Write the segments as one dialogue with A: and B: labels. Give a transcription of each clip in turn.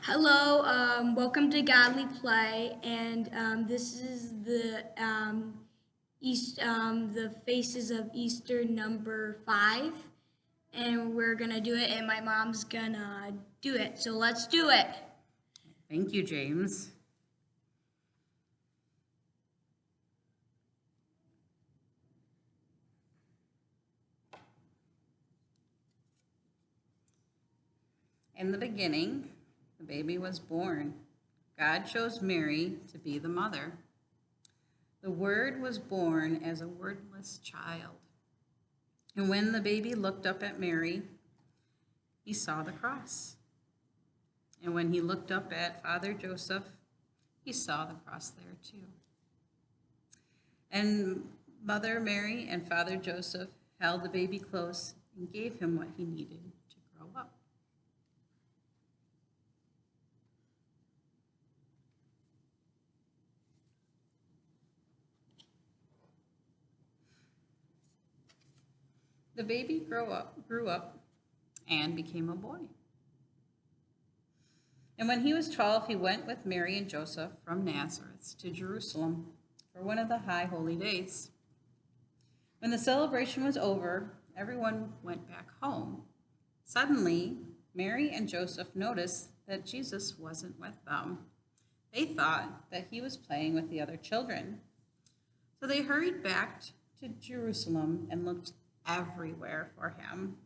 A: Hello, welcome to Godly Play, and this is the Faces of Easter number 5, and we're gonna do it, and my mom's gonna do it. So let's do it.
B: Thank you, James. In the beginning, the baby was born. God chose Mary to be the mother. The Word was born as a wordless child. And when the baby looked up at Mary, he saw the cross. And when he looked up at Father Joseph, he saw the cross there too. And Mother Mary and Father Joseph held the baby close and gave him what he needed to grow up. The baby grew up and became a boy. And when he was 12, he went with Mary and Joseph from Nazareth to Jerusalem for one of the high holy days. When the celebration was over, everyone went back home. Suddenly, Mary and Joseph noticed that Jesus wasn't with them. They thought that he was playing with the other children. So they hurried back to Jerusalem and looked everywhere for him.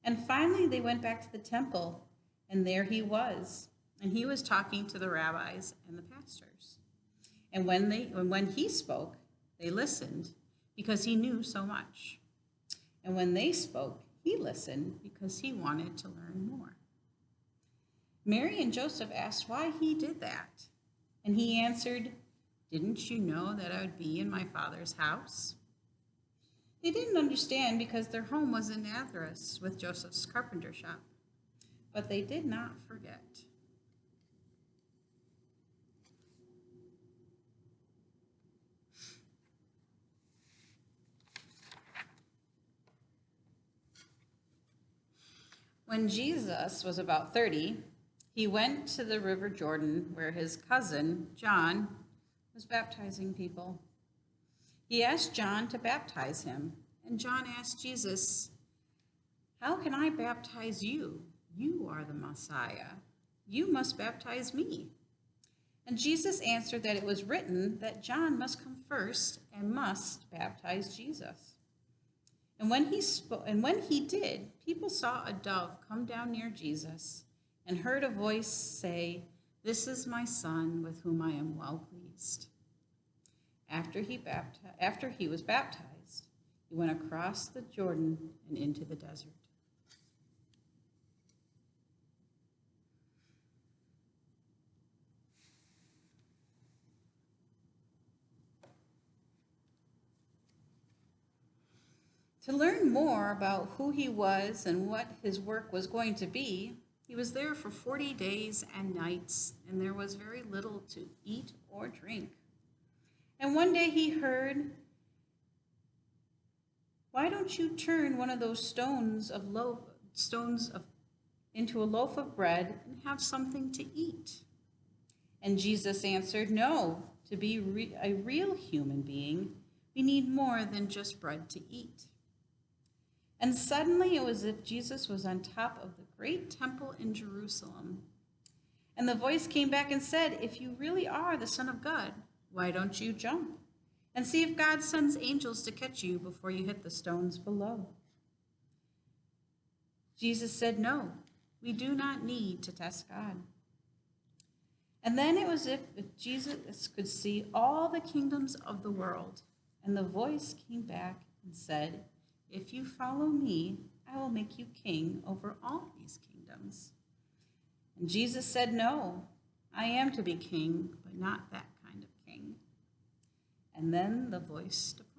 B: And finally, they went back to the temple, and there he was. And he was talking to the rabbis and the pastors. And when he spoke, they listened because he knew so much. And when they spoke, he listened because he wanted to learn more. Mary and Joseph asked why he did that. And he answered, "Didn't you know that I would be in my Father's house?" They didn't understand because their home was in Nazareth with Joseph's carpenter shop. But they did not forget. When Jesus was about 30, he went to the river Jordan where his cousin, John, was baptizing people. He asked John to baptize him, and John asked Jesus, "How can I baptize you? You are the Messiah. You must baptize me." And Jesus answered that it was written that John must come first and must baptize Jesus. And when he did, people saw a dove come down near Jesus and heard a voice say, "This is my son with whom I am well pleased." After he was baptized, he went across the Jordan and into the desert. To learn more about who he was and what his work was going to be, he was there for 40 days and nights, and there was very little to eat or drink. And one day he heard, "Why don't you turn one of those stones into a loaf of bread and have something to eat?" And Jesus answered, "No, to be a real human being, we need more than just bread to eat." And suddenly it was as if Jesus was on top of the great temple in Jerusalem. And the voice came back and said, "If you really are the Son of God, why don't you jump and see if God sends angels to catch you before you hit the stones below?" Jesus said, "No, we do not need to test God." And then it was as if Jesus could see all the kingdoms of the world. And the voice came back and said, "If you follow me, I will make you king over all these kingdoms." And Jesus said, "No, I am to be king, but not that kind of king." And then the voice departed.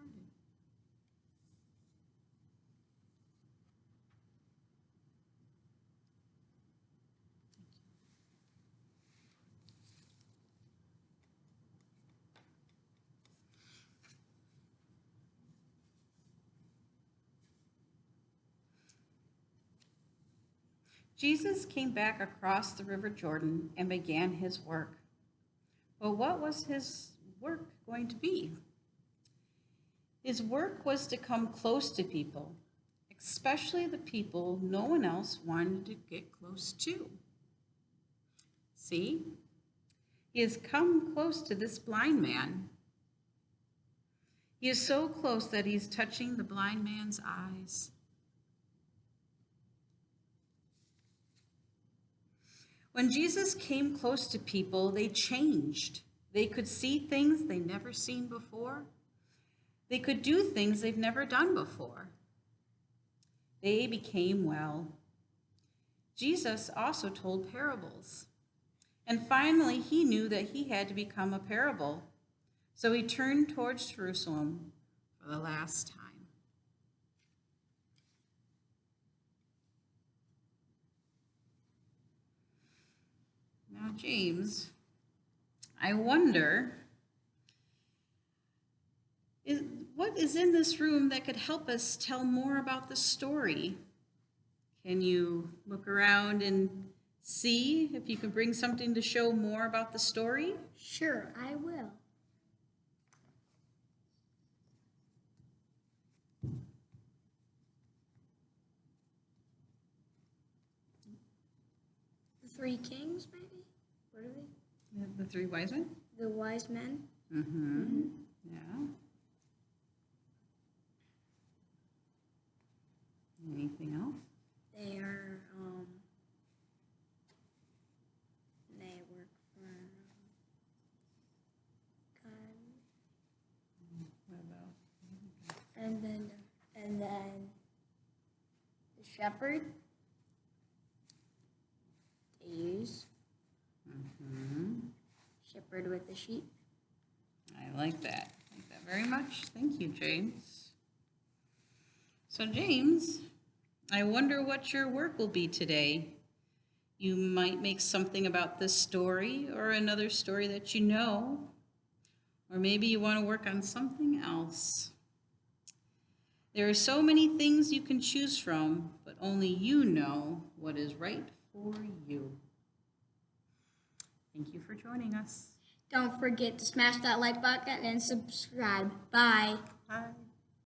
B: Jesus came back across the River Jordan and began his work. But what was his work going to be? His work was to come close to people, especially the people no one else wanted to get close to. See, he has come close to this blind man. He is so close that he's touching the blind man's eyes. When Jesus came close to people, they changed. They could see things they never seen before. They could do things they've never done before. They became well. Jesus also told parables. And finally, he knew that he had to become a parable. So he turned towards Jerusalem for the last time. Now, James, I wonder, what is in this room that could help us tell more about the story? Can you look around and see if you can bring something to show more about the story?
A: Sure, I will. The three kings, maybe? What are they?
B: The three wise men?
A: The wise men.
B: Mm-hmm. Yeah. Anything else?
A: They are, they work for God.
B: What about?
A: And then the shepherd they use.
B: Mm-hmm.
A: Shepherd with the sheep.
B: I like that. I like that very much. Thank you, James. So, James, I wonder what your work will be today. You might make something about this story or another story that you know, or maybe you want to work on something else. There are so many things you can choose from, but only you know what is right for you. Thank you for joining us.
A: Don't forget to smash that like button and subscribe. Bye.
B: Bye.